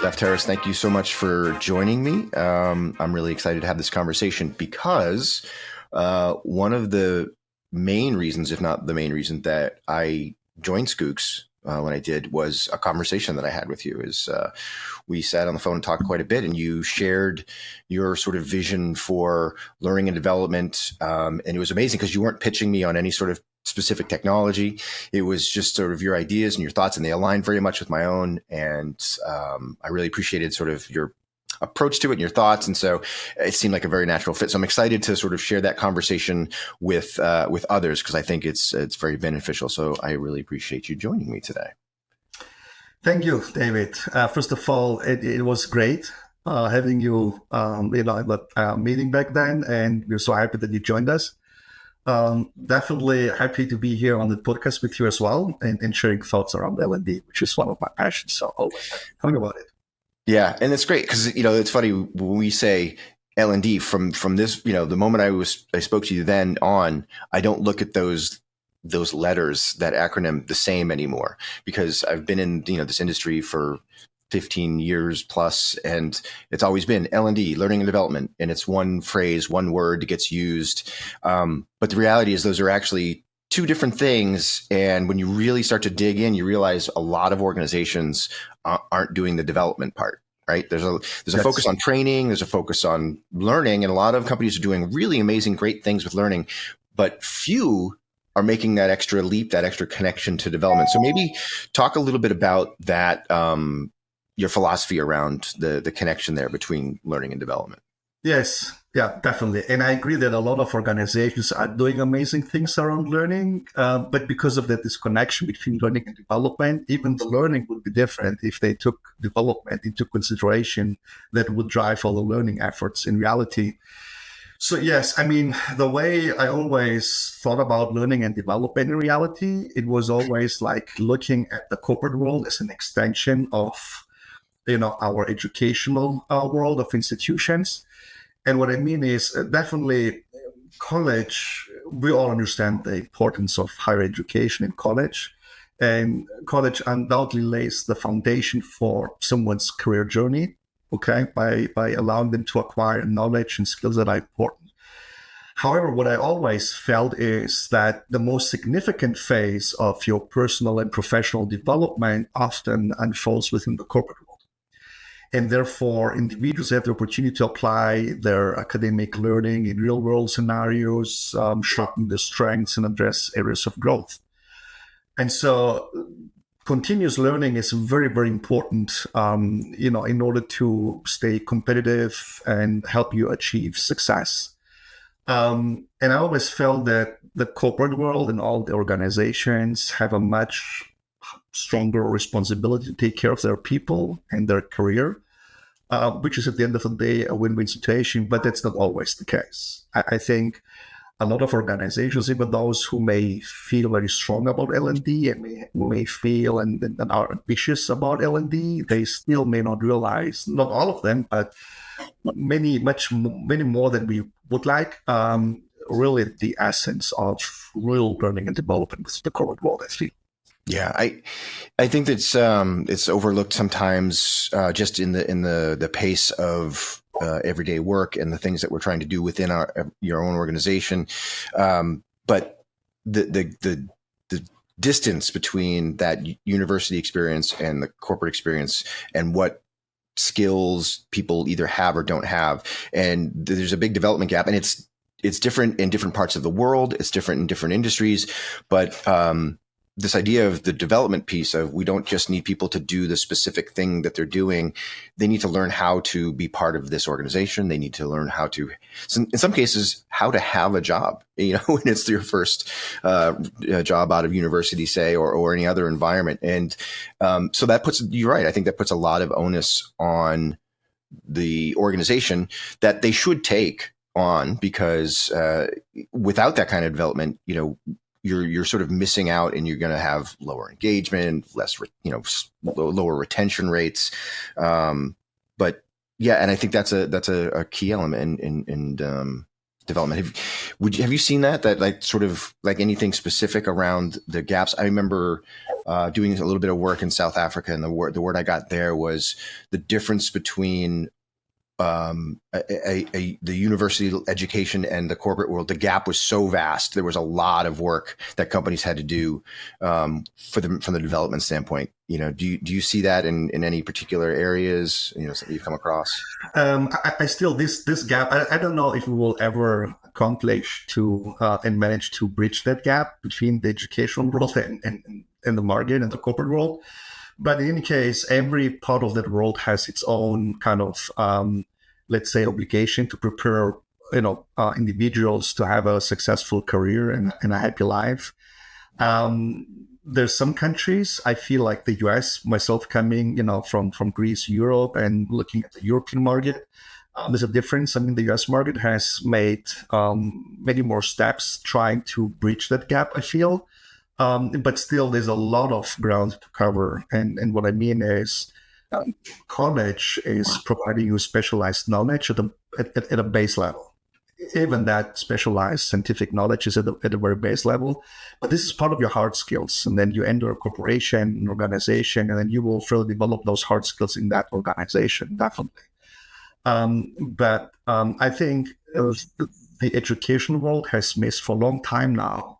Lefteris, thank you so much for joining me. I'm really excited to have this conversation because one of the main reasons, if not the main reason, that I joined Schoox when I did was a conversation that I had with you. We sat on the phone and talked quite a bit, and you shared your sort of vision for learning and development. And it was amazing because you weren't pitching me on any sort of specific technology. It was just sort of your ideas and your thoughts, and they aligned very much with my own. And I really appreciated sort of your approach to it and your thoughts. And so it seemed like a very natural fit. So I'm excited to sort of share that conversation with others because I think it's very beneficial. So I really appreciate you joining me today. Thank you, David. First of all, it was great having you, at that meeting back then, and we're so happy that you joined us. Definitely happy to be here on the podcast with you as well and sharing thoughts around L&D, which is one of my passions. So always talk about it. Yeah, and it's great because it's funny when we say L&D from this. The moment I spoke to you then on, I don't look at those letters, that acronym, the same anymore because I've been in this industry for 15 years plus, and it's always been L&D, learning and development, and it's one phrase, one word that gets used. But the reality is those are actually two different things. And when you really start to dig in, you realize a lot of organizations aren't doing the development part, right? There's a focus on training, there's a focus on learning, and a lot of companies are doing really amazing, great things with learning, but few are making that extra leap, that extra connection to development. So maybe talk a little bit about that, your philosophy around the connection there between learning and development. Yes, yeah, definitely. And I agree that a lot of organizations are doing amazing things around learning, but because of that disconnection between learning and development, even the learning would be different if they took development into consideration that would drive all the learning efforts in reality. So yes, I mean, the way I always thought about learning and development in reality, it was always like looking at the corporate world as an extension of our educational world of institutions. And what I mean is definitely college, we all understand the importance of higher education in college. And college undoubtedly lays the foundation for someone's career journey, okay, by allowing them to acquire knowledge and skills that are important. However, what I always felt is that the most significant phase of your personal and professional development often unfolds within the corporate world. And therefore, individuals have the opportunity to apply their academic learning in real-world scenarios, sharpen their strengths, and address areas of growth. And so continuous learning is very, very important, in order to stay competitive and help you achieve success. And I always felt that the corporate world and all the organizations have a much stronger responsibility to take care of their people and their career, which is at the end of the day a win-win situation, but that's not always the case. I think a lot of organizations, even those who may feel very strong about L&D and may feel and are ambitious about L&D, they still may not realize, not all of them, but many more than we would like, really the essence of real learning and development with the corporate world, I feel. Yeah, I think that's it's overlooked sometimes, just in the pace of everyday work and the things that we're trying to do within your own organization. But the distance between that university experience and the corporate experience and what skills people either have or don't have, and there's a big development gap, and it's different in different parts of the world. It's different in different industries, but this idea of the development piece of we don't just need people to do the specific thing that they're doing. They need to learn how to be part of this organization. They need to learn how to, in some cases, how to have a job, when it's your first job out of university, say, or any other environment. And so that you're right. I think that puts a lot of onus on the organization that they should take on, because without that kind of development, you're sort of missing out, and you're going to have lower engagement, lower retention rates. But yeah, and I think that's a key element. And development. Have you seen that like sort of like anything specific around the gaps? I remember doing a little bit of work in South Africa, and the word I got there was the difference between the university education and the corporate world. The gap was so vast. There was a lot of work that companies had to do from the development standpoint. Do you see that in any particular areas? That you've come across? I still this gap. I don't know if we will ever accomplish to and manage to bridge that gap between the educational world and the market and the corporate world. But in any case, every part of that world has its own kind of, let's say, obligation to prepare, individuals to have a successful career and a happy life. There's some countries, I feel like the US, myself coming, from Greece, Europe, and looking at the European market, there's a difference. I mean, the US market has made many more steps trying to bridge that gap, I feel. But still, there's a lot of ground to cover. And what I mean is, college is providing you specialized knowledge at a base level. Even that specialized scientific knowledge is at a very base level. But this is part of your hard skills. And then you enter a corporation, an organization, and then you will further develop those hard skills in that organization, definitely. But I think the education world has missed for a long time now.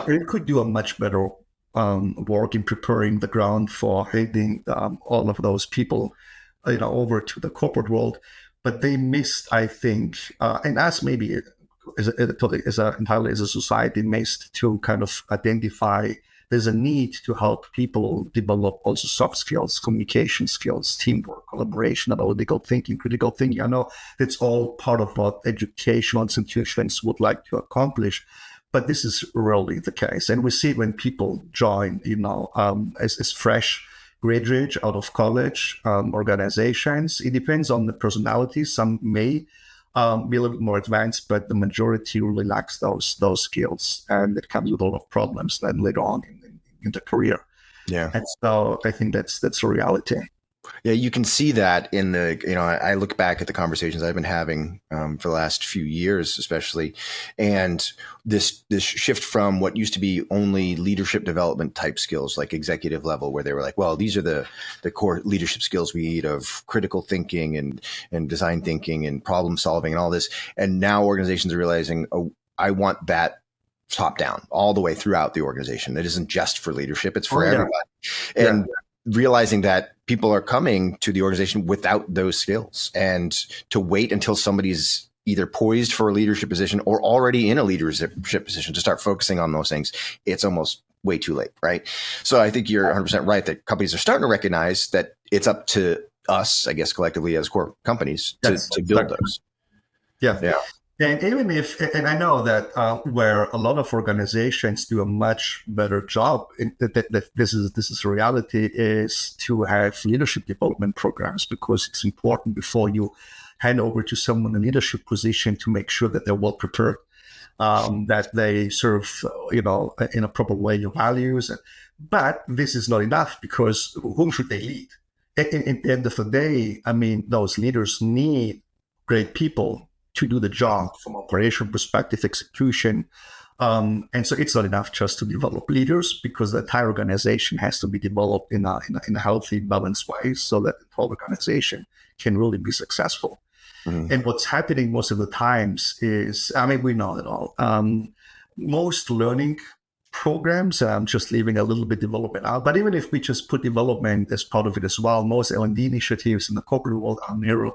It could do a much better work in preparing the ground for heading all of those people, over to the corporate world. But they missed, I think, and us maybe entirely as a society, missed to kind of identify there's a need to help people develop also soft skills, communication skills, teamwork, collaboration, analytical thinking, critical thinking. I know it's all part of what educational institutions would like to accomplish. But this is rarely the case. And we see it when people join, as fresh graduates out of college organizations. It depends on the personality. Some may be a little bit more advanced, but the majority really lacks those skills. And it comes with a lot of problems then later on in the career. Yeah. And so I think that's a reality. Yeah, you can see that in I look back at the conversations I've been having for the last few years, especially, and this shift from what used to be only leadership development type skills, like executive level, where they were like, well, these are the core leadership skills we need of critical thinking and design thinking and problem solving and all this. And now organizations are realizing, oh, I want that top down all the way throughout the organization. It isn't just for leadership; it's for everybody. And realizing that people are coming to the organization without those skills, and to wait until somebody's either poised for a leadership position or already in a leadership position to start focusing on those things, it's almost way too late, right? So I think you're 100% right that companies are starting to recognize that it's up to us, I guess, collectively as core companies to build those. Yeah. And even and I know that where a lot of organizations do a much better job, that this is a reality, is to have leadership development programs, because it's important before you hand over to someone in a leadership position to make sure that they're well prepared, that they serve, in a proper way your values. But this is not enough, because whom should they lead? At the end of the day, I mean, those leaders need great people to do the job from operation perspective, execution. And so it's not enough just to develop leaders, because the entire organization has to be developed in a healthy, balanced way, so that the whole organization can really be successful. Mm-hmm. And what's happening most of the times is, I mean, we know it all. Most learning programs, I'm just leaving a little bit development out, but even if we just put development as part of it as well, most L&D initiatives in the corporate world are narrowed,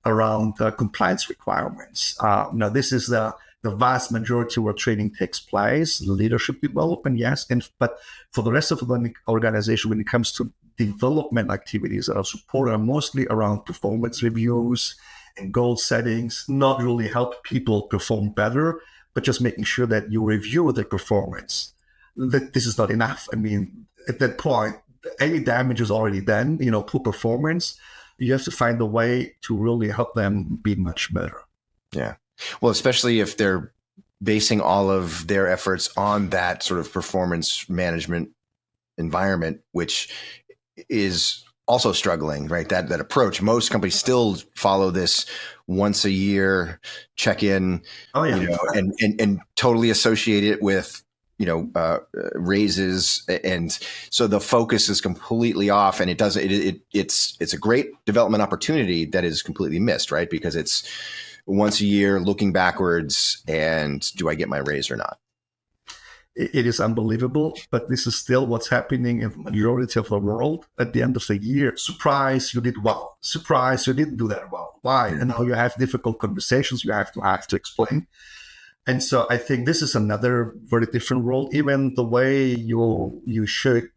around compliance requirements. Now, this is the vast majority where training takes place, leadership development, yes, but for the rest of the organization, when it comes to development activities that are supported, are mostly around performance reviews and goal settings, not really help people perform better, but just making sure that you review the performance. That this is not enough. I mean, at that point, any damage is already done, poor performance. You have to find a way to really help them be much better. Yeah. Well, especially if they're basing all of their efforts on that sort of performance management environment, which is also struggling, right? That approach. Most companies still follow this once a year check in, Oh yeah. and totally associate it with raises, and so the focus is completely off, and it's a great development opportunity that is completely missed, right? Because it's once a year looking backwards, and do I get my raise or not? It is unbelievable, but this is still what's happening in the majority of the world. At the end of the year, surprise, you did well. Surprise, you didn't do that well. Why? And now you have difficult conversations you have to explain. And so I think this is another very different role. Even the way you should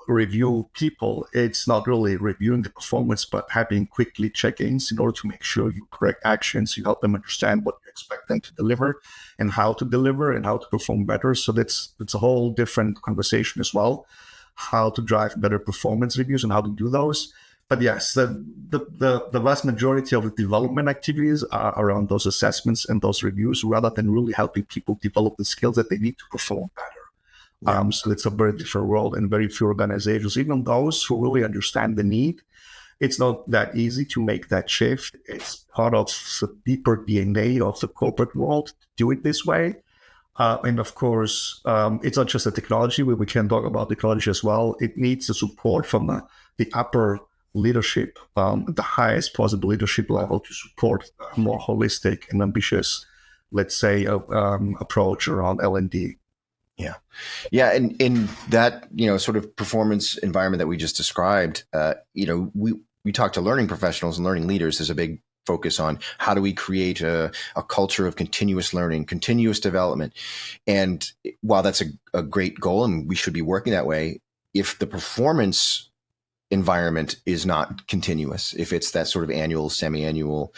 review people, it's not really reviewing the performance, but having quickly check-ins in order to make sure you correct actions, you help them understand what you expect them to deliver and how to perform better. So that's a whole different conversation as well, how to drive better performance reviews and how to do those. But yes, the vast majority of the development activities are around those assessments and those reviews, rather than really helping people develop the skills that they need to perform better. Yeah. So it's a very different world, and very few organizations, even those who really understand the need, it's not that easy to make that shift. It's part of the deeper DNA of the corporate world to do it this way. And of course, it's not just the technology. We can talk about technology as well. It needs the support from the upper leadership, the highest possible leadership level, to support a more holistic and ambitious, let's say, approach around L&D. Yeah. Yeah. And in that, sort of performance environment that we just described, we talk to learning professionals and learning leaders. There's a big focus on how do we create a culture of continuous learning, continuous development. And while that's a great goal and we should be working that way, if the performance environment is not continuous, if it's that sort of annual, semi-annual,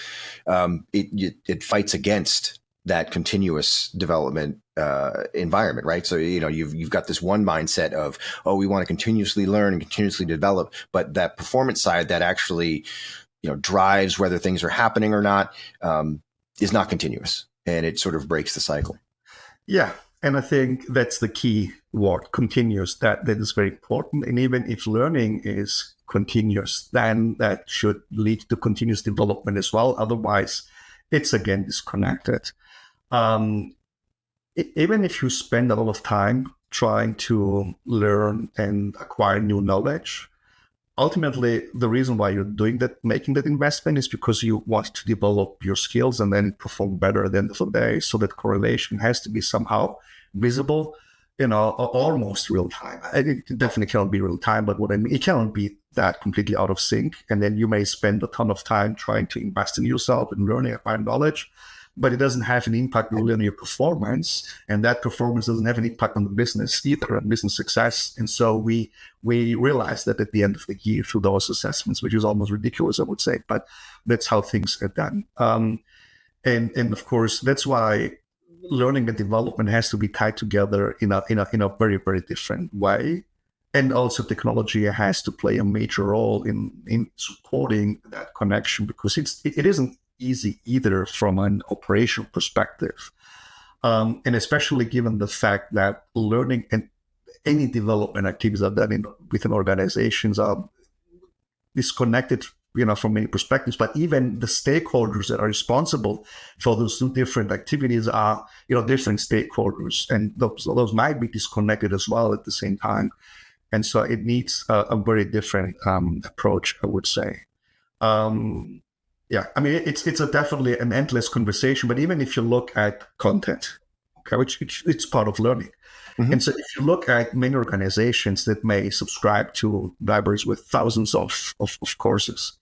it fights against that continuous development environment, right? So you've got this one mindset of, we want to continuously learn and continuously develop, but that performance side that actually drives whether things are happening or not is not continuous, and it sort of breaks the cycle. Yeah, and I think that's the key word, continuous. That is very important. And even if learning is continuous, then that should lead to continuous development as well. Otherwise, it's again disconnected. Even if you spend a lot of time trying to learn and acquire new knowledge, ultimately the reason why you're doing that, making that investment, is because you want to develop your skills and then perform better at the end of the day. So that correlation has to be somehow visible, almost real time. It definitely cannot be real time, but what I mean, it cannot be that completely out of sync. And then you may spend a ton of time trying to invest in yourself and learning, acquire knowledge, but it doesn't have an impact really on your performance, and that performance doesn't have an impact on the business either, on business success. And so we realized that at the end of the year through those assessments, which is almost ridiculous, I would say, but that's how things are done. And of course, that's why learning and development has to be tied together in a very, very different way. And also technology has to play a major role in supporting that connection, because it isn't easy either from an operational perspective. And especially given the fact that learning and any development activities are done within organizations are disconnected, from many perspectives. But even the stakeholders that are responsible for those two different activities are, different stakeholders, and those might be disconnected as well at the same time. And so it needs a very different approach, I would say. Yeah, I mean, it's definitely an endless conversation. But even if you look at content, okay, which it's part of learning. Mm-hmm. And so if you look at many organizations that may subscribe to libraries with thousands of courses,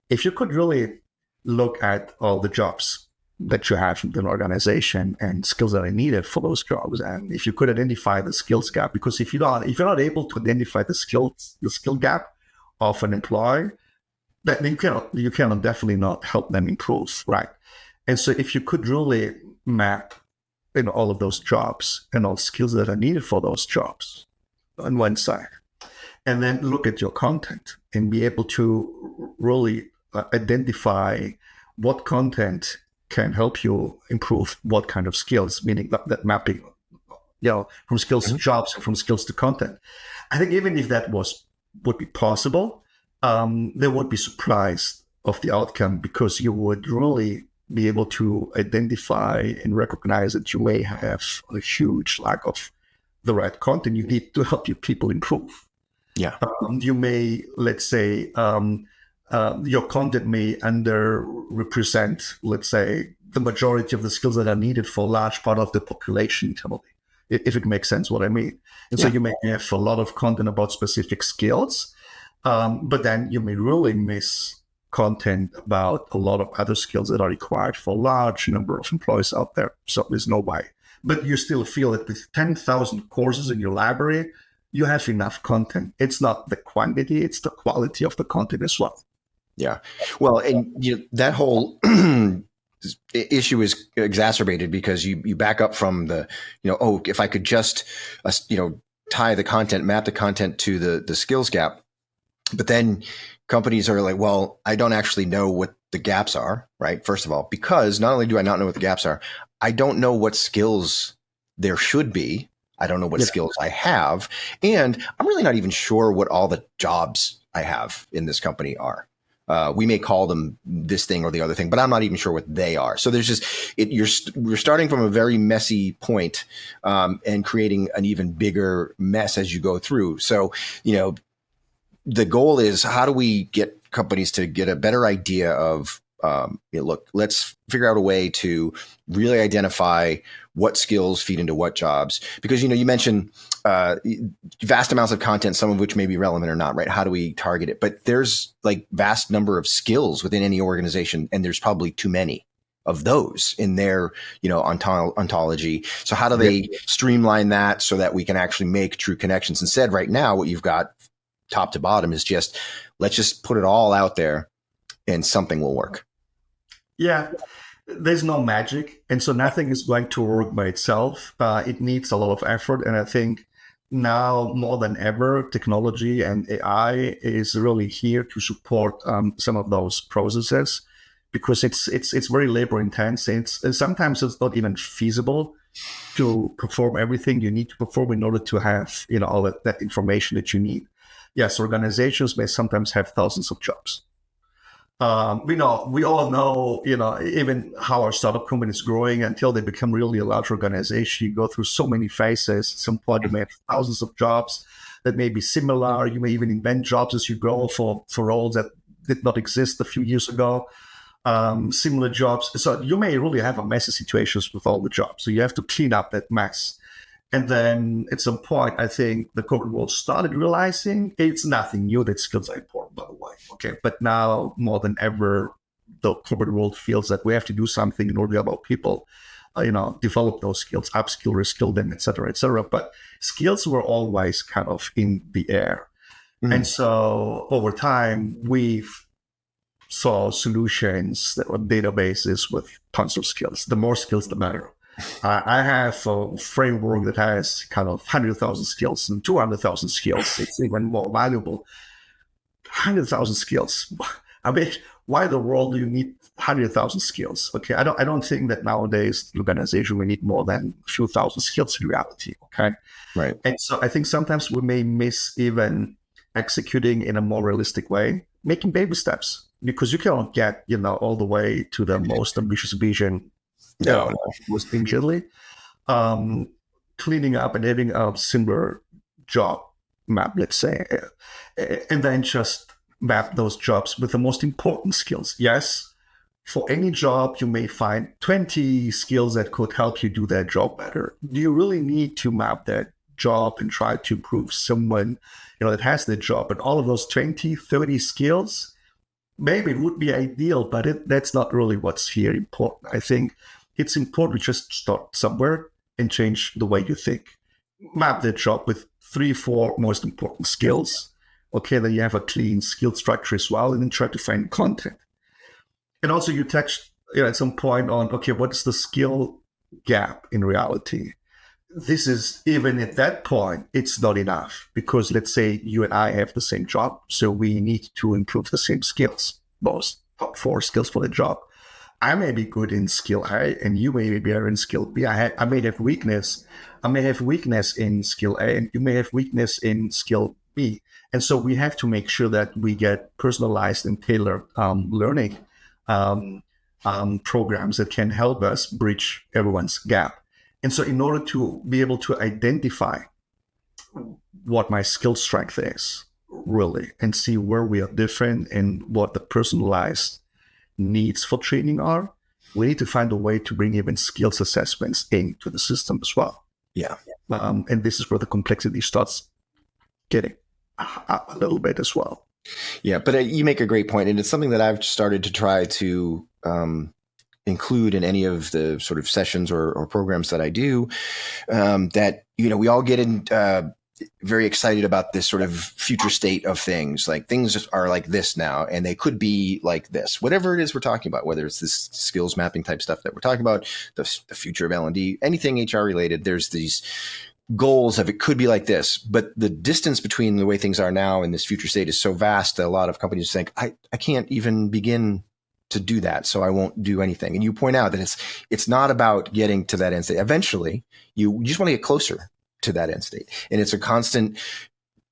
if you could really look at all the jobs that you have in an organization and skills that are needed for those jobs, and if you could identify the skills gap, because if you're not able to identify the skill gap of an employee, that you cannot definitely not help them improve, right? And so if you could really map all of those jobs and all skills that are needed for those jobs on one side, and then look at your content and be able to really identify what content can help you improve what kind of skills, meaning that mapping, from skills to jobs and from skills to content. I think even if that would be possible, they would be surprised of the outcome, because you would really be able to identify and recognize that you may have a huge lack of the right content you need to help your people improve. Yeah. You may, let's say, your content may underrepresent, let's say, the majority of the skills that are needed for a large part of the population internally, if it makes sense what I mean. And so you may have a lot of content about specific skills, but then you may really miss content about a lot of other skills that are required for a large number of employees out there. So there's no way. But you still feel that with 10,000 courses in your library, you have enough content. It's not the quantity, it's the quality of the content as well. Yeah. Well, and that whole issue is exacerbated because you back up from the, if I could just, tie the content, map the content to the skills gap. But then companies are like, well, I don't actually know what the gaps are, right? First of all, because not only do I not know what the gaps are, I don't know what skills there should be. I don't know what skills I have. And I'm really not even sure what all the jobs I have in this company are. We may call them this thing or the other thing, but I'm not even sure what they are. So there's just, we're starting from a very messy point, and creating an even bigger mess as you go through. So, the goal is, how do we get companies to get a better idea of, look, let's figure out a way to really identify what skills feed into what jobs. Because, you mentioned vast amounts of content, some of which may be relevant or not, right? How do we target it? But there's like vast number of skills within any organization, and there's probably too many of those in their, ontology. So how do they streamline that so that we can actually make true connections? Instead, right now, what you've got top to bottom is just, let's just put it all out there and something will work. Yeah, there's no magic. And so nothing is going to work by itself. It needs a lot of effort. And I think now more than ever, technology and AI is really here to support some of those processes, because it's very labor intense. And sometimes it's not even feasible to perform everything you need to perform in order to have, all that information that you need. Yes, organizations may sometimes have thousands of jobs. We all know, even how our startup company is growing until they become really a large organization. You go through so many phases. At some point, you may have thousands of jobs that may be similar. You may even invent jobs as you grow for roles that did not exist a few years ago. Similar jobs. So you may really have a messy situations with all the jobs. So you have to clean up that mess. And then at some point, I think the corporate world started realizing it's nothing new that skills are important, by the way. Okay. But now more than ever, the corporate world feels that we have to do something in order to help our people, develop those skills, upskill, reskill them, et cetera, et cetera. But skills were always kind of in the air. Mm-hmm. And so over time, we've saw solutions that were databases with tons of skills. The more skills, the better. I have a framework that has kind of 100,000 skills and 200,000 skills. It's even more valuable. 100,000 skills. I mean, why in the world do you need 100,000 skills? Okay, I don't think that nowadays the organization we need more than a few thousand skills in reality. Okay, right. And so I think sometimes we may miss even executing in a more realistic way, making baby steps, because you cannot get all the way to the most ambitious vision. Was immediately cleaning up and having a similar job map, let's say, and then just map those jobs with the most important skills. Yes, for any job, you may find 20 skills that could help you do that job better. Do you really need to map that job and try to improve someone, that has the job? And all of those 20, 30 skills, maybe it would be ideal, but that's not really what's here important. I think it's important to just start somewhere and change the way you think. Map the job with 3, 4 most important skills. Okay, then you have a clean skill structure as well, and then try to find content. And also you touched at some point on, okay, what's the skill gap in reality? This is, even at that point, it's not enough, because let's say you and I have the same job, so we need to improve the same skills, most top 4 skills for the job. I may be good in skill A, and you may be better in skill B. I may have weakness. I may have weakness in skill A, and you may have weakness in skill B. And so we have to make sure that we get personalized and tailored learning um, programs that can help us bridge everyone's gap. And so in order to be able to identify what my skill strength is, really, and see where we are different and what the personalized needs for training are, we need to find a way to bring even skills assessments into the system as well. Yeah. And this is where the complexity starts getting a little bit as well. Yeah, but you make a great point, and it's something that I've started to try to include in any of the sort of sessions or programs that I do. That we all get in very excited about this sort of future state of things. Like things are like this now, and they could be like this. Whatever it is we're talking about, whether it's this skills mapping type stuff that we're talking about, the future of L&D, anything HR related. There's these goals of it could be like this, but the distance between the way things are now and this future state is so vast that a lot of companies think, I can't even begin to do that, so I won't do anything. And you point out that it's not about getting to that end state. Eventually, you just want to get closer to that end state. And it's a constant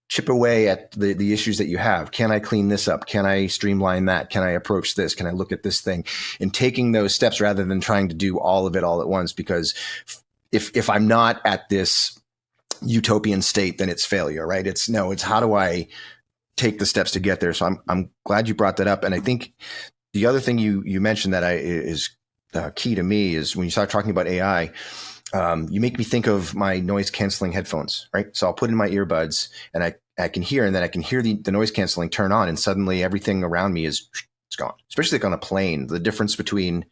chip away at the issues that you have. Can I clean this up? Can I streamline that? Can I approach this? Can I look at this thing? And taking those steps rather than trying to do all of it all at once, because if I'm not at this utopian state, then it's failure, right? It's how do I take the steps to get there? So I'm glad you brought that up. And I think the other thing you mentioned that is key to me is when you start talking about AI, you make me think of my noise canceling headphones, right? So I'll put in my earbuds and I can hear, and then I can hear the noise canceling turn on, and suddenly everything around me it's gone. Especially like on a plane, the difference between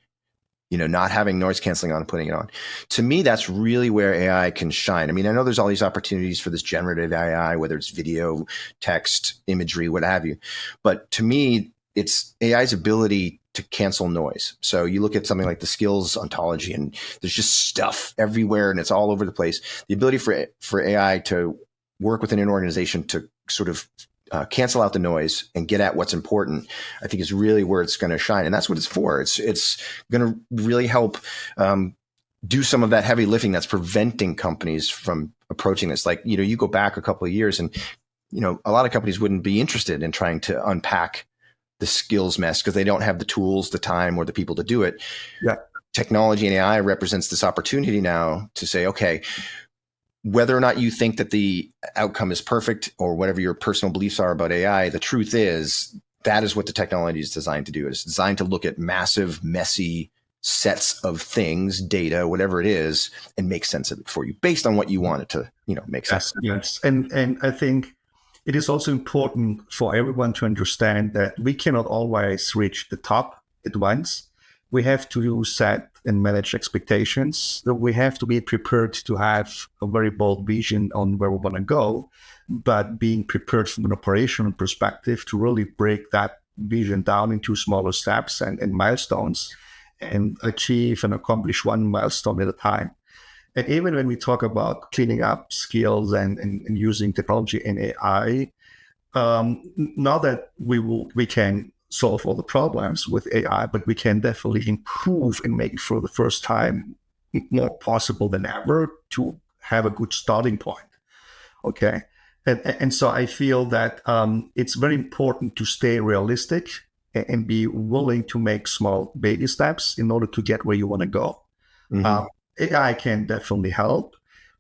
not having noise canceling on and putting it on. To me, that's really where AI can shine. I mean, I know there's all these opportunities for this generative AI, whether it's video, text, imagery, what have you. But to me, it's AI's ability to cancel noise. So you look at something like the skills ontology, and there's just stuff everywhere and it's all over the place. The ability for AI to work within an organization to sort of cancel out the noise and get at what's important, I think is really where it's going to shine. And that's what it's for. It's going to really help do some of that heavy lifting that's preventing companies from approaching this. Like, you go back a couple of years and, a lot of companies wouldn't be interested in trying to unpack the skills mess because they don't have the tools, the time, or the people to do it. Yeah. Technology and AI represents this opportunity now to say, okay, whether or not you think that the outcome is perfect or whatever your personal beliefs are about AI, the truth is that is what the technology is designed to do. It's designed to look at massive, messy sets of things, data, whatever it is, and make sense of it for you based on what you want it to, make sense. Yes. And I think it is also important for everyone to understand that we cannot always reach the top at once. We have to set and manage expectations. We have to be prepared to have a very bold vision on where we want to go, but being prepared from an operational perspective to really break that vision down into smaller steps and milestones and achieve and accomplish one milestone at a time. And even when we talk about cleaning up skills and using technology and AI, not that we can solve all the problems with AI, but we can definitely improve and make it for the first time more possible than ever to have a good starting point. Okay. And so I feel that it's very important to stay realistic and be willing to make small baby steps in order to get where you want to go. Mm-hmm. AI can definitely help,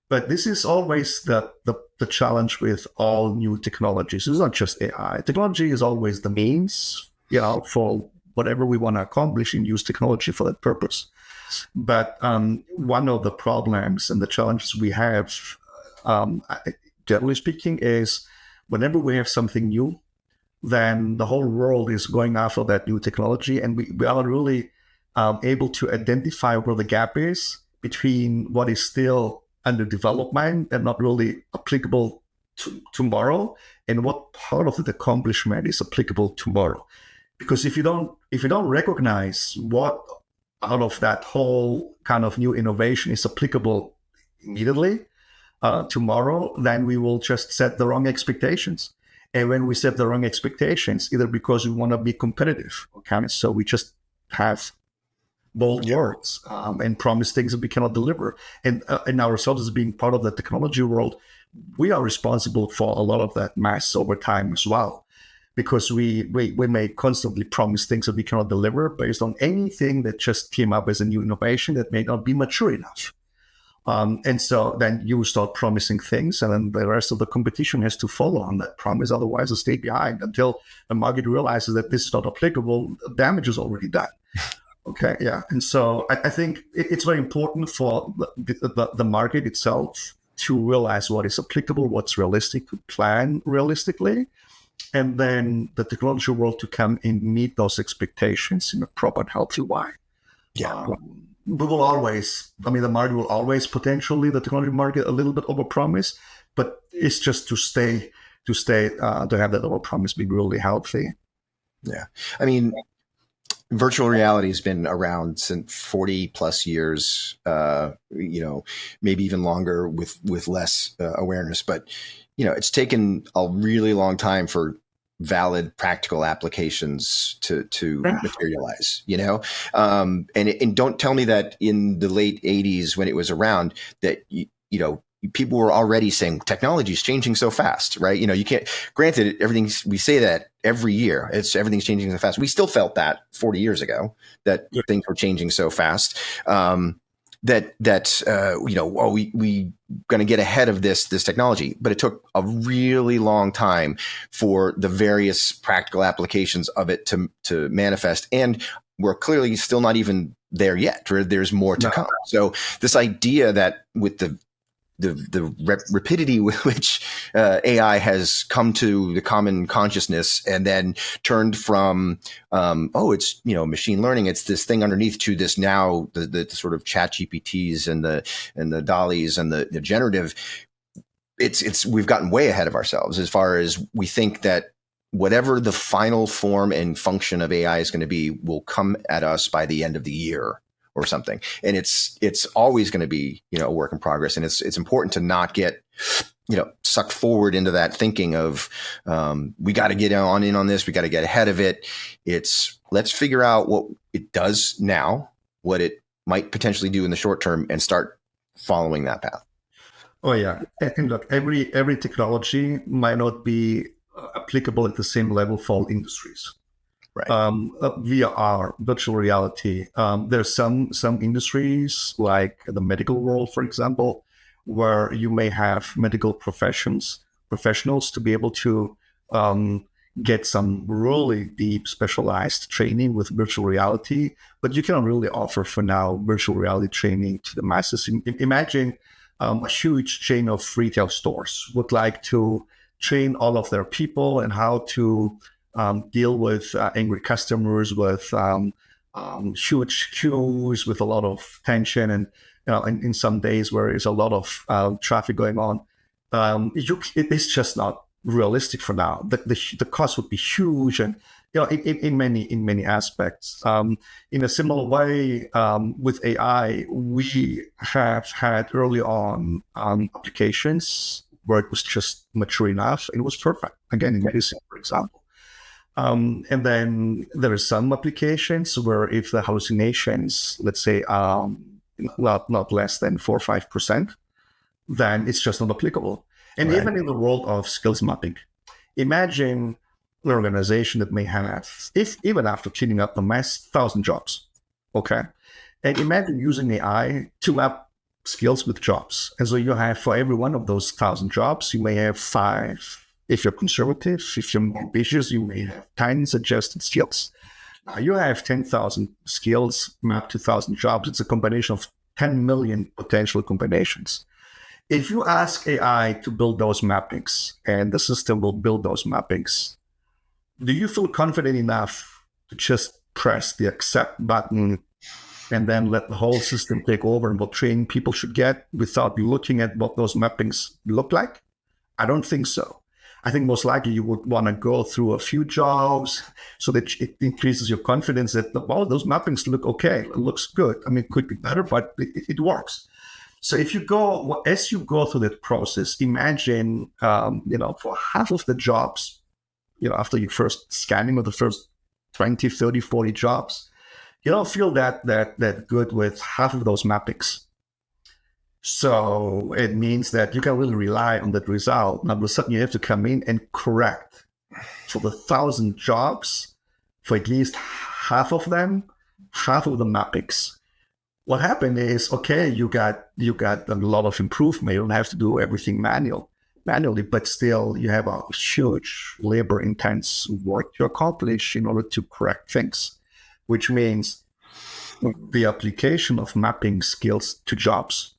but this is always the challenge with all new technologies. It's not just AI. Technology is always the means, for whatever we want to accomplish and use technology for that purpose. But one of the problems and the challenges we have, generally speaking, is whenever we have something new, then the whole world is going after that new technology, and we are really able to identify where the gap is between what is still under development and not really applicable tomorrow, and what part of the accomplishment is applicable tomorrow. Because if you don't recognize what out of that whole kind of new innovation is applicable immediately tomorrow, then we will just set the wrong expectations. And when we set the wrong expectations, either because we want to be competitive, okay, so we just have bold words and promise things that we cannot deliver. And ourselves as being part of the technology world, we are responsible for a lot of that mess over time as well, because we may constantly promise things that we cannot deliver based on anything that just came up as a new innovation that may not be mature enough. And so then you start promising things, and then the rest of the competition has to follow on that promise. Otherwise, they stay behind until the market realizes that this is not applicable. Damage is already done. Okay, yeah. And so I think it's very important for the market itself to realize what is applicable, what's realistic, to plan realistically, and then the technology world to come and meet those expectations in a proper and healthy way. Yeah. We will always, the market will always potentially, the technology market, a little bit overpromise, but it's just to have that overpromise be really healthy. Yeah. I mean, virtual reality has been around since 40 plus years, maybe even longer with less awareness, but, it's taken a really long time for valid practical applications to materialize, and don't tell me that in the late 80s when it was around that, people were already saying technology is changing so fast, right? You can't, granted, we say that every year, everything's changing so fast. We still felt that 40 years ago that things were changing so fast. We going to get ahead of this technology, but it took a really long time for the various practical applications of it to manifest, and we're clearly still not even there yet. There's more to come. So this idea that with the rapidity with which AI has come to the common consciousness and then turned from, it's, machine learning, it's this thing underneath, to this now, the sort of chat GPTs and the DALL-Es and the generative, we've gotten way ahead of ourselves as far as we think that whatever the final form and function of AI is going to be will come at us by the end of the year or something. And it's always going to be, a work in progress. And it's important to not get, sucked forward into that thinking of, we got to get in on this. We got to get ahead of it. Let's figure out what it does now, what it might potentially do in the short term, and start following that path. Oh yeah. And look, every technology might not be applicable at the same level for all industries. Right. VR, virtual reality. There's some industries like the medical world, for example, where you may have medical professionals to be able to get some really deep specialized training with virtual reality, but you cannot really offer for now virtual reality training to the masses. Imagine a huge chain of retail stores would like to train all of their people and how to deal with angry customers, with huge queues, with a lot of tension, and in some days where there's a lot of traffic going on. It's just not realistic for now. The cost would be huge, and in many aspects. In a similar way, with AI, we have had early on applications where it was just mature enough and it was perfect. Again, in medicine, for example. And then there are some applications where if the hallucinations, let's say, not less than 4 or 5%, then it's just not applicable. And right. Even in the world of skills mapping, imagine an organization that may have, even after cleaning up the mess, 1,000 jobs. Okay. And imagine using AI to map skills with jobs. And so you have, for every one of those 1,000 jobs, you may have 5. If you're conservative, if you're more ambitious, you may have 10 suggested skills. Now you have 10,000 skills mapped to 1,000 jobs. It's a combination of 10 million potential combinations. If you ask AI to build those mappings, and the system will build those mappings, do you feel confident enough to just press the accept button and then let the whole system take over and what training people should get without looking at what those mappings look like? I don't think so. I think most likely you would want to go through a few jobs so that it increases your confidence that, those mappings look okay. It looks good. I mean, it could be better, but it works. So as you go through that process, imagine, for half of the jobs, after you first scanning of the first 20, 30, 40 jobs, you don't feel that good with half of those mappings. So it means that you can really rely on that result. Now, all of a sudden, you have to come in and correct for the 1,000 jobs, for at least half of the mappings. What happened is, okay, you got a lot of improvement. You don't have to do everything manually, but still you have a huge labor intense work to accomplish in order to correct things, which means the application of mapping skills to jobs.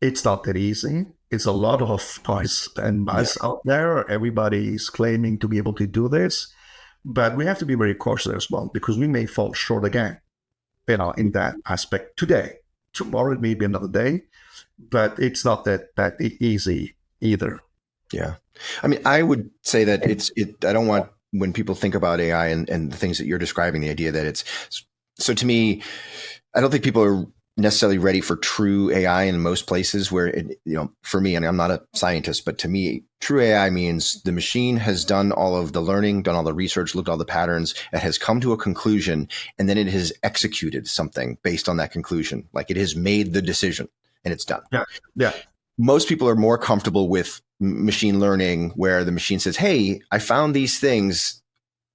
It's not that easy. It's a lot of noise and buzz out there. Everybody is claiming to be able to do this, but we have to be very cautious as well, because we may fall short again, in that aspect today. Tomorrow it may be another day, but it's not that easy either. Yeah. I mean, I would say that I don't want, when people think about AI and the things that you're describing, the idea that so to me, I don't think people are necessarily ready for true AI in most places where for me, and I'm not a scientist, but to me, true AI means the machine has done all of the learning, done all the research, looked at all the patterns, it has come to a conclusion, and then it has executed something based on that conclusion. Like, it has made the decision and it's done. Yeah. Yeah. Most people are more comfortable with machine learning, where the machine says, hey, I found these things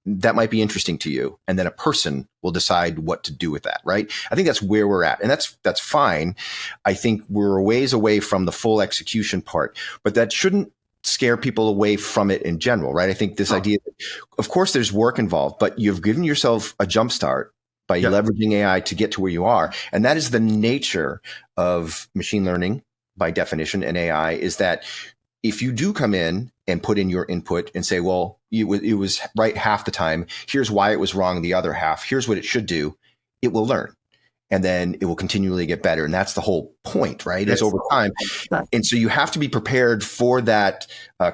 that might be interesting to you. And then a person will decide what to do with that, right? I think that's where we're at. And that's fine. I think we're a ways away from the full execution part, but that shouldn't scare people away from it in general, right? I think this idea, of course, there's work involved, but you've given yourself a jump start by leveraging AI to get to where you are. And that is the nature of machine learning by definition, and AI, is that if you do come in and put in your input and say, well, it was right half the time, here's why it was wrong the other half, here's what it should do, it will learn. And then it will continually get better. And that's the whole point, right? Is over time. And so you have to be prepared for that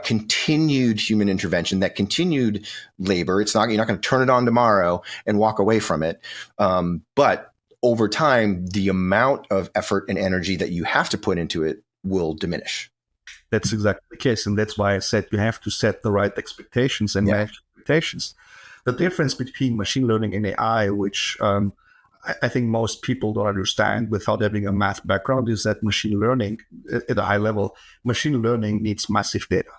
continued human intervention, that continued labor. You're not going to turn it on tomorrow and walk away from it. But over time, the amount of effort and energy that you have to put into it will diminish. That's exactly the case. And that's why I said you have to set the right expectations and manage expectations. The difference between machine learning and AI, which I think most people don't understand without having a math background, is that machine learning at a high level, machine learning needs massive data,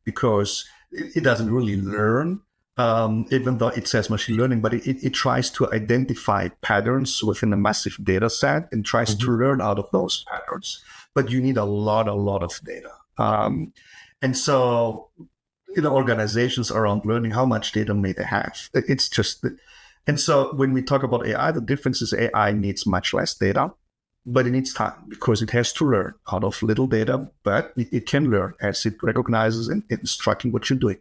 because it doesn't really learn, even though it says machine learning, but it tries to identify patterns within a massive data set and tries to learn out of those patterns. But you need a lot of data. And so, organizations around learning, how much data may they have? It's just, and so when we talk about AI, the difference is AI needs much less data, but it needs time, because it has to learn out of little data, but it can learn as it recognizes and it's tracking what you're doing.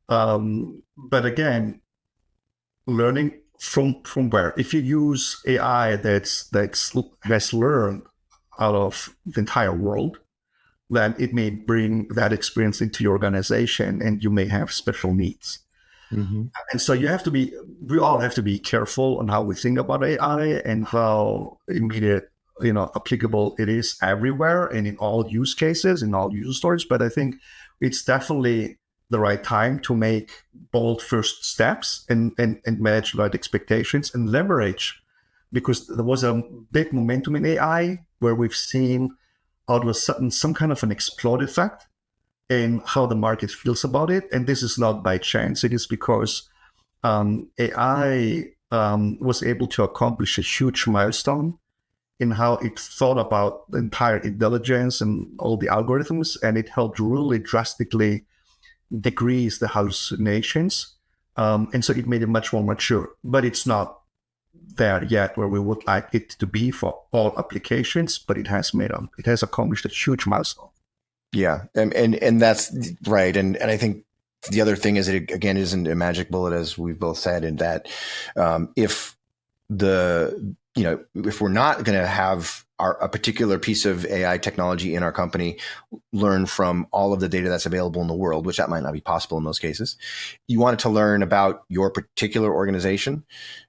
But again, learning from where? If you use AI that's learned out of the entire world, then it may bring that experience into your organization, and you may have special needs. And so we all have to be careful on how we think about AI and how immediate, applicable it is everywhere and in all use cases, in all user stories. But I think it's definitely the right time to make bold first steps and manage the right expectations and leverage, because there was a big momentum in AI where we've seen all of a sudden some kind of an explode effect in how the market feels about it. And this is not by chance. It is because AI was able to accomplish a huge milestone in how it thought about the entire intelligence and all the algorithms, and it helped really drastically decrease the hallucinations. And so it made it much more mature, but it's not there yet where we would like it to be for all applications, but it has accomplished a huge milestone. Yeah. And that's right. And I think the other thing is, it again isn't a magic bullet, as we've both said, in that if we're not going to have a particular piece of AI technology in our company learn from all of the data that's available in the world, which that might not be possible in those cases, you want it to learn about your particular organization.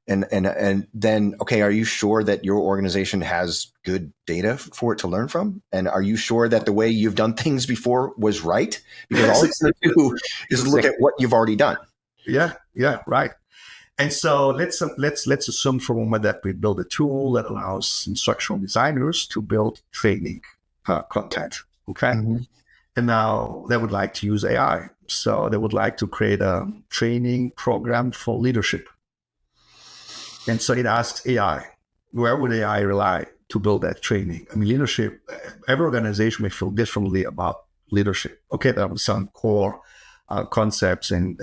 And then, okay, are you sure that your organization has good data for it to learn from? And are you sure that the way you've done things before was right? Because all it's going to do is look at what you've already done. Yeah, right. And so let's assume for a moment that we build a tool that allows instructional designers to build training content. Okay. Mm-hmm. And now they would like to use AI. So they would like to create a training program for leadership. And so it asks AI, where would AI rely to build that training? I mean, leadership, every organization may feel differently about leadership. Okay, there are some core concepts and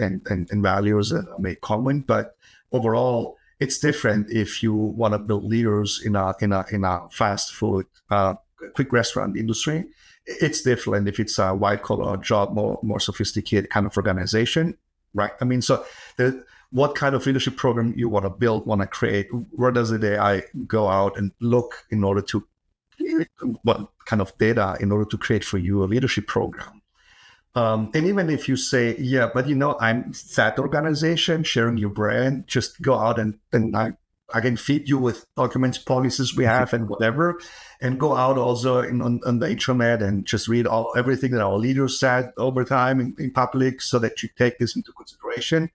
values that are made common, but overall, it's different if you want to build leaders in a fast food, quick restaurant industry. It's different if it's a white collar job, more sophisticated kind of organization, right? I mean, so what kind of leadership program you want to build, want to create? Where does the AI go out and look in order to what kind of data in order to create for you a leadership program? And even if you say, yeah, but I'm that organization sharing your brand, just go out and I can feed you with documents, policies we have and whatever, and go out also on the internet and just read everything that our leaders said over time in public so that you take this into consideration.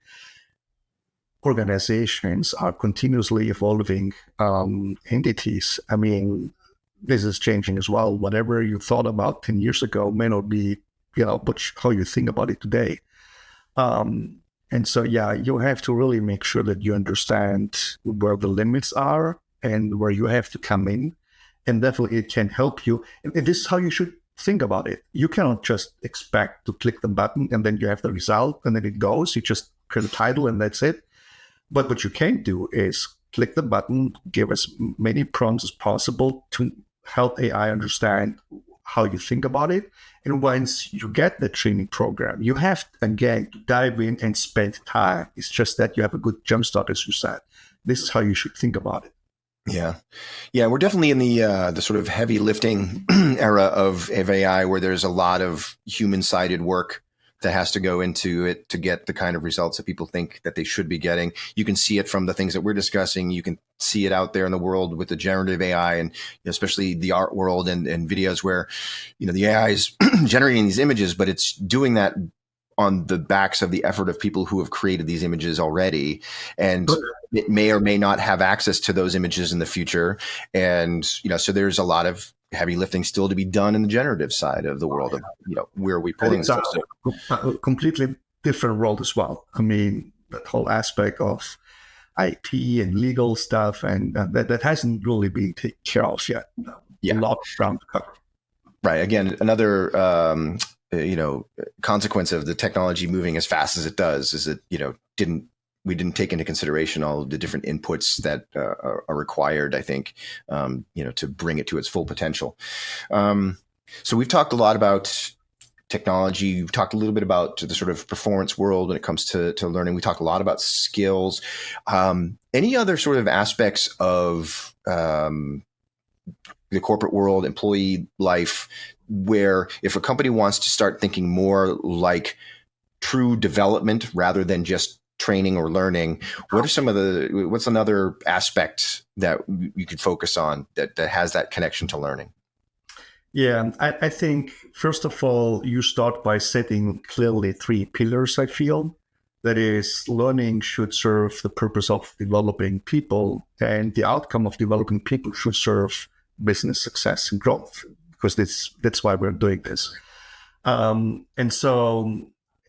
Organizations are continuously evolving entities. I mean, this is changing as well. Whatever you thought about 10 years ago may not be, how you think about it today. And so, you have to really make sure that you understand where the limits are and where you have to come in. And definitely it can help you. And this is how you should think about it. You cannot just expect to click the button and then you have the result and then it goes. You just create a title and that's it. But what you can do is click the button, give as many prompts as possible to help AI understand how you think about it. And once you get the training program, you have, again, to dive in and spend time. It's just that you have a good jumpstart, as you said. This is how you should think about it. Yeah. Yeah, we're definitely in the sort of heavy lifting era of AI where there's a lot of human-sided work that has to go into it to get the kind of results that people think that they should be getting. You can see it from the things that we're discussing. You can see it out there in the world with the generative AI and especially the art world and videos where, the AI is generating these images, but it's doing that on the backs of the effort of people who have created these images already. And it may or may not have access to those images in the future. And, so there's a lot of heavy lifting still to be done in the generative side of the world of, where are we pulling this? A completely different world as well. I mean, that whole aspect of IP and legal stuff, and that hasn't really been taken care of yet. A lot of ground to cover. Right. Again, another, consequence of the technology moving as fast as it does is that, we didn't take into consideration all of the different inputs that are required, I think, to bring it to its full potential. So we've talked a lot about technology. We've talked a little bit about the sort of performance world when it comes to learning. We talked a lot about skills. Any other sort of aspects of the corporate world, employee life, where if a company wants to start thinking more like true development rather than just training or learning, what's another aspect that you could focus on that has that connection to learning? Yeah, I think, first of all, you start by setting clearly 3 pillars, I feel. That is, learning should serve the purpose of developing people, and the outcome of developing people should serve business success and growth, because that's why we're doing this.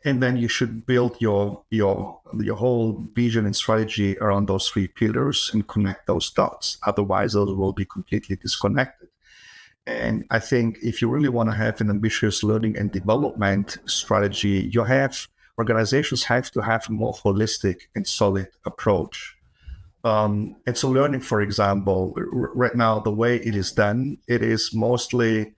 And then you should build your whole vision and strategy around those 3 pillars and connect those dots. Otherwise, those will be completely disconnected. And I think if you really want to have an ambitious learning and development strategy, organizations have to have a more holistic and solid approach. And so learning, for example, right now, the way it is done, it is mostly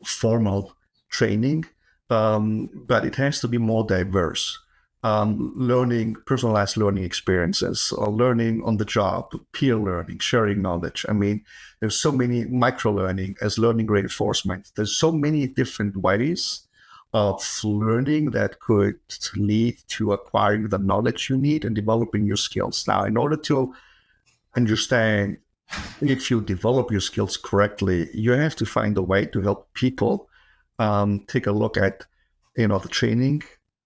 formal training. But it has to be more diverse. Personalized learning experiences, or learning on the job, peer learning, sharing knowledge. I mean, there's so many micro-learning as learning reinforcement. There's so many different ways of learning that could lead to acquiring the knowledge you need and developing your skills. Now, in order to understand if you develop your skills correctly, you have to find a way to help people take a look at, the training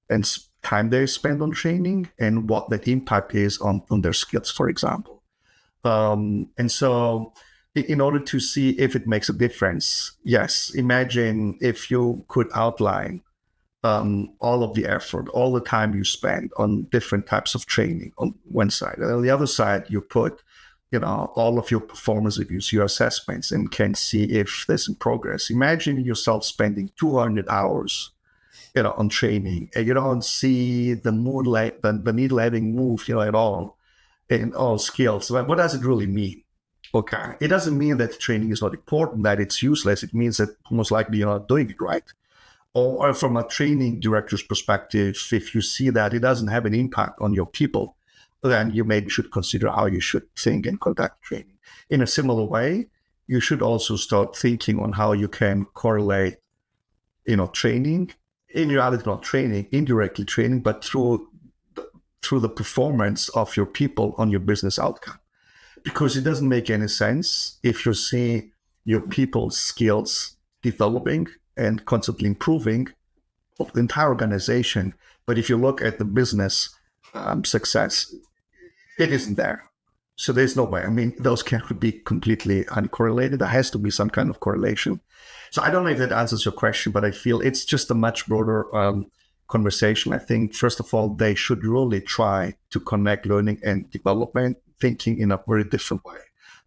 and time they spend on training and what that impact is on their skills, for example. And so in order to see if it makes a difference. Yes, imagine if you could outline all of the effort, all the time you spend on different types of training on one side. And on the other side, you put, all of your performance reviews, your assessments, and can see if there's some progress. Imagine yourself spending 200 hours, on training, and you don't see the the needle having moved, at all in all skills. So what does it really mean? Okay. It doesn't mean that training is not important, that it's useless. It means that most likely you're not doing it right. Or from a training director's perspective, if you see that it doesn't have an impact on your people, then you maybe should consider how you should think and conduct training. In a similar way, you should also start thinking on how you can correlate, training, in reality, not training, indirectly training, but through the performance of your people on your business outcome. Because it doesn't make any sense if you see your people's skills developing and constantly improving of the entire organization. But if you look at the business success, it isn't there. So there's no way. I mean, those can't be completely uncorrelated. There has to be some kind of correlation. So I don't know if that answers your question, but I feel it's just a much broader conversation. I think, first of all, they should really try to connect learning and development, thinking in a very different way.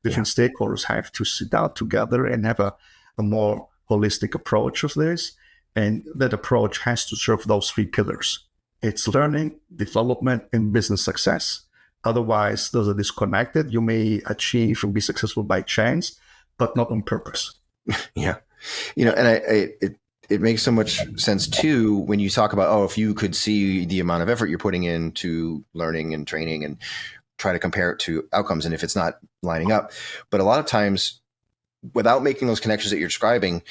Different stakeholders have to sit down together and have a more holistic approach of this. And that approach has to serve those three pillars. It's learning, development, and business success. Otherwise, those are disconnected. You may achieve and be successful by chance, but not on purpose. Yeah. And it makes so much sense too when you talk about, if you could see the amount of effort you're putting into learning and training and try to compare it to outcomes, and if it's not lining up. But a lot of times, without making those connections that you're describing,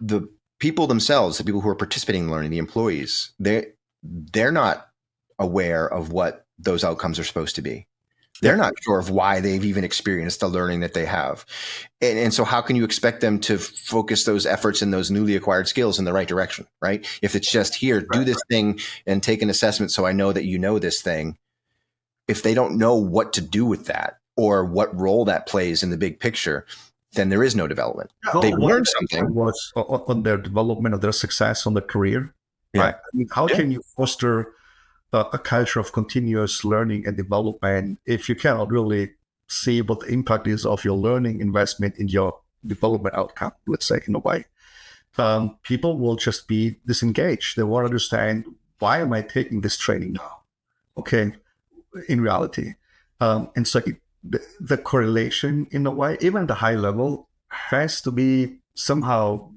the people themselves, the people who are participating in learning, the employees, they're not aware of what those outcomes are supposed to be. They're not sure of why they've even experienced the learning that they have. And so how can you expect them to focus those efforts and those newly acquired skills in the right direction, right? If it's just here, do this thing and take an assessment so I know that you know this thing. If they don't know what to do with that or what role that plays in the big picture, then there is no development. They learned something. Was on their development of their success on the career. Right? I mean, how can you foster a culture of continuous learning and development if you cannot really see what the impact is of your learning investment in your development outcome, let's say, in a way? People will just be disengaged. They won't understand, why am I taking this training now? Okay, in reality. And so the correlation, in a way, even the high level, has to be somehow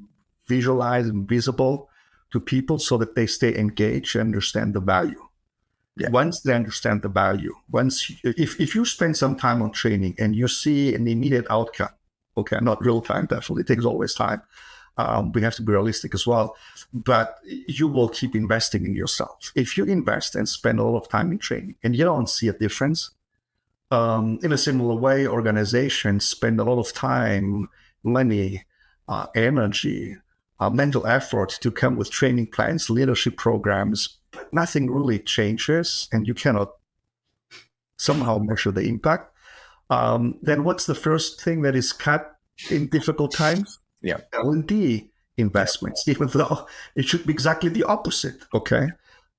visualized and visible to people so that they stay engaged and understand the value. Yeah. Once they understand the value, if you spend some time on training and you see an immediate outcome, okay, not real time, definitely, it takes always time. We have to be realistic as well, but you will keep investing in yourself. If you invest and spend a lot of time in training and you don't see a difference, in a similar way, organizations spend a lot of time, money, energy, mental effort to come with training plans, leadership programs, but nothing really changes and you cannot somehow measure the impact. Then what's the first thing that is cut in difficult times? Yeah. L&D investments, even though it should be exactly the opposite, okay?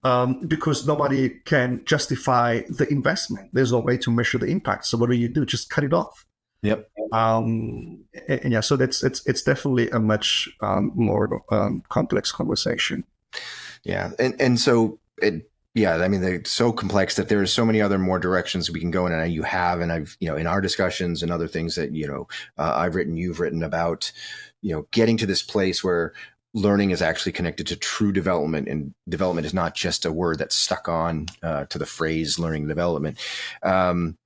Because nobody can justify the investment. There's no way to measure the impact. So what do? Just cut it off. Yep. And yeah, so it's definitely a much more complex conversation. Yeah, and so I mean, they're so complex that there are so many other more directions we can go in, and you have, and I've, in our discussions and other things that, I've written, you've written about, getting to this place where learning is actually connected to true development, and development is not just a word that's stuck on to the phrase learning and development. So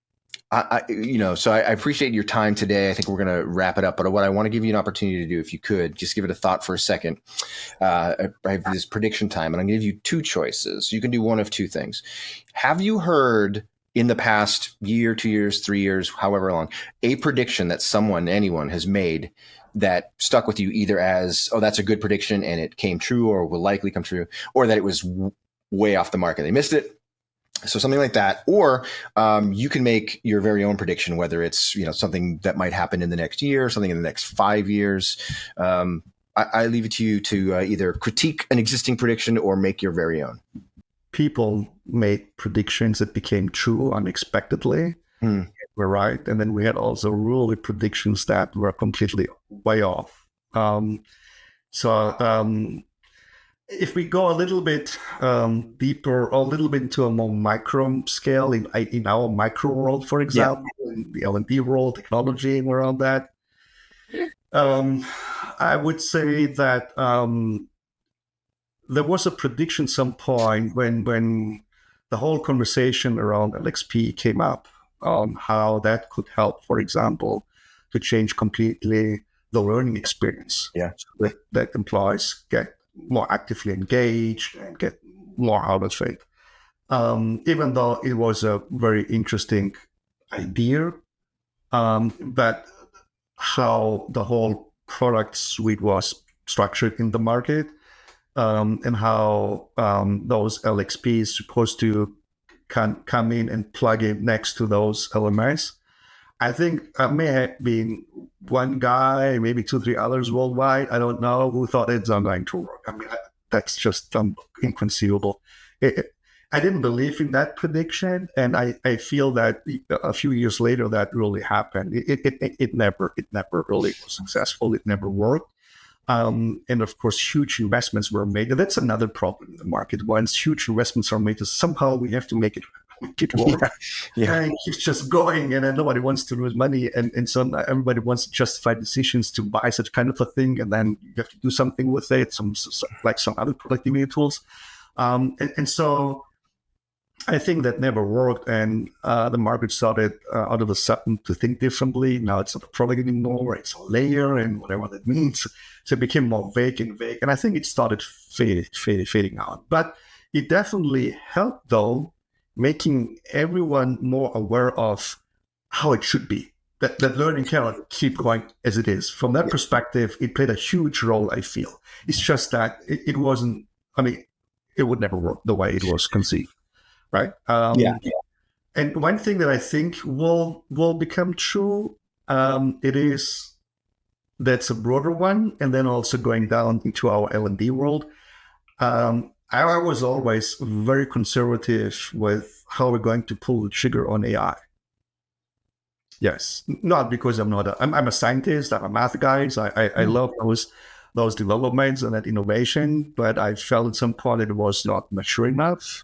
I appreciate your time today. I think we're going to wrap it up, but what I want to give you an opportunity to do, if you could, just give it a thought for a second. I have this prediction time, and I'm going to give you two choices. You can do one of two things. Have you heard in the past year, 2 years, 3 years, however long, a prediction that anyone has made that stuck with you, either as, that's a good prediction and it came true or will likely come true, or that it was way off the mark and they missed it? So something like that, or you can make your very own prediction, whether it's something that might happen in the next year, something in the next 5 years. I leave it to you to either critique an existing prediction or make your very own. People made predictions that became true unexpectedly. Hmm. We're right, and then we had also really predictions that were completely way off. If we go a little bit deeper, or a little bit into a more micro scale in our micro world, for example, in the L&D world, technology, and around that, I would say that there was a prediction some point when the whole conversation around LXP came up on how that could help, for example, to change completely the learning experience. Yeah. So that employees get more actively engaged and get more out of it. Even though it was a very interesting idea, but how the whole product suite was structured in the market, and how those LXPs supposed to come in and plug in next to those LMS. I think may have been one guy, maybe 2-3 others worldwide, I don't know, who thought it's not going to work. I mean, that's just inconceivable. I didn't believe in that prediction, and I feel that a few years later that really happened. It never really was successful. It never worked. And of course, huge investments were made. And that's another problem in the market. Once huge investments are made, somehow we have to make it work. Yeah. And it's just going, and then nobody wants to lose money. And so everybody wants to justify decisions to buy such kind of a thing. And then you have to do something with it, like some other productivity tools. And so I think that never worked, and the market started out of a sudden to think differently. Now it's not a product anymore; it's a layer, and whatever that means. So it became more vague, and I think it started fading out. But it definitely helped, though, making everyone more aware of how it should be. That learning cannot keep going as it is. From that perspective, it played a huge role, I feel. It's just that it wasn't. I mean, it would never work the way it was conceived. Right. And one thing that I think will become true, that's a broader one, and then also going down into our L&D world. I was always very conservative with how we're going to pull the trigger on AI. Yes, not because I'm a scientist. I'm a math guy. So I love those developments and that innovation, but I felt at some point it was not mature enough.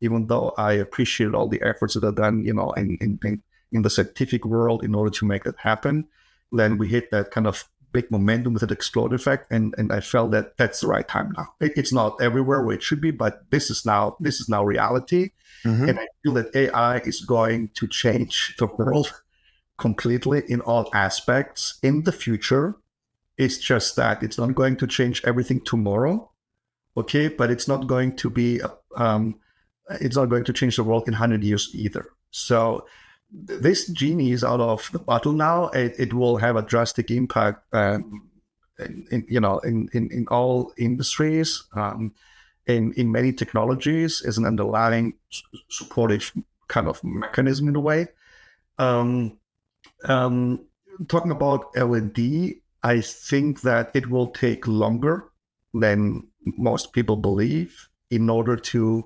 Even though I appreciate all the efforts that are done, in the scientific world in order to make that happen, then we hit that kind of big momentum with an explode effect, and I felt that that's the right time now. It's not everywhere where it should be, but this is now reality, and I feel that AI is going to change the world completely in all aspects in the future. It's just that it's not going to change everything tomorrow, okay? But it's not going to be it's not going to change the world in 100 years either. So this genie is out of the bottle now. It will have a drastic impact in all industries, in many technologies as an underlying supportive kind of mechanism in a way. Talking about L&D, I think that it will take longer than most people believe in order to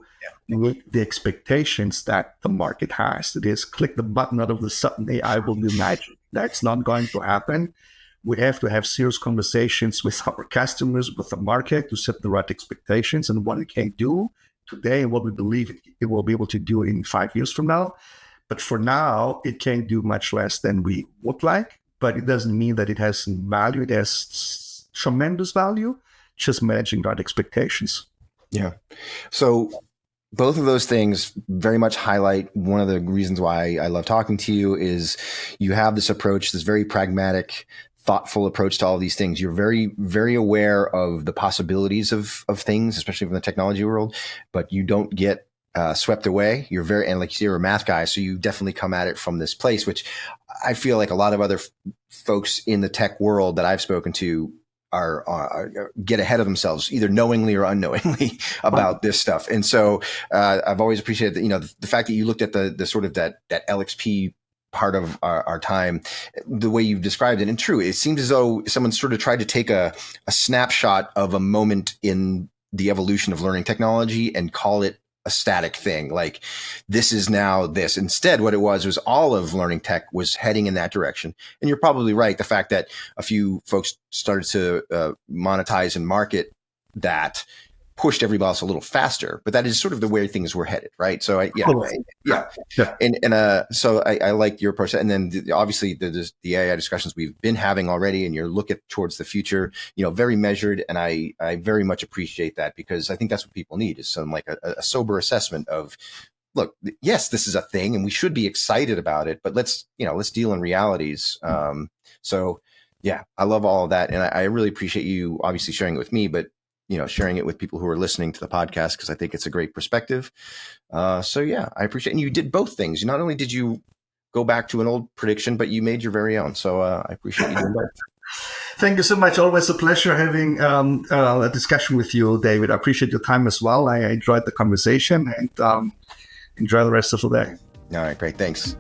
meet the expectations that the market has. It is click the button out of the sudden AI will do magic. That's not going to happen. We have to have serious conversations with our customers, with the market, to set the right expectations and what it can do today and what we believe it will be able to do in 5 years from now. But for now, it can't do much less than we would like, but it doesn't mean that it has value. It has tremendous value, just managing that expectations. Yeah. So both of those things very much highlight one of the reasons why I love talking to you is you have this approach, this very pragmatic, thoughtful approach to all of these things. You're very, very aware of the possibilities of things, especially from the technology world, but you don't get swept away. You're and like you're a math guy, so you definitely come at it from this place, which I feel like a lot of other folks in the tech world that I've spoken to get ahead of themselves, either knowingly or unknowingly, about this stuff. And so I've always appreciated that, the fact that you looked at the sort of that LXP part of our time, the way you've described it. And true, it seems as though someone sort of tried to take a snapshot of a moment in the evolution of learning technology and call it a static thing. Like, this is now this. Instead, what it was all of learning tech was heading in that direction. And you're probably right. The fact that a few folks started to monetize and market that pushed everybody else a little faster, but that is sort of the way things were headed, right? So so I like your approach. And then obviously the AI discussions we've been having already, and your look at towards the future, very measured. And I very much appreciate that, because I think that's what people need, is some like a sober assessment of, look, yes, this is a thing and we should be excited about it, but let's deal in realities. So yeah, I love all of that. And I really appreciate you obviously sharing it with me, but sharing it with people who are listening to the podcast, because I think it's a great perspective. So yeah, I appreciate it. And you did both things. Not only did you go back to an old prediction, but you made your very own. So I appreciate you doing both. Thank you so much. Always a pleasure having a discussion with you, David. I appreciate your time as well. I enjoyed the conversation, and enjoy the rest of the day. All right, great. Thanks.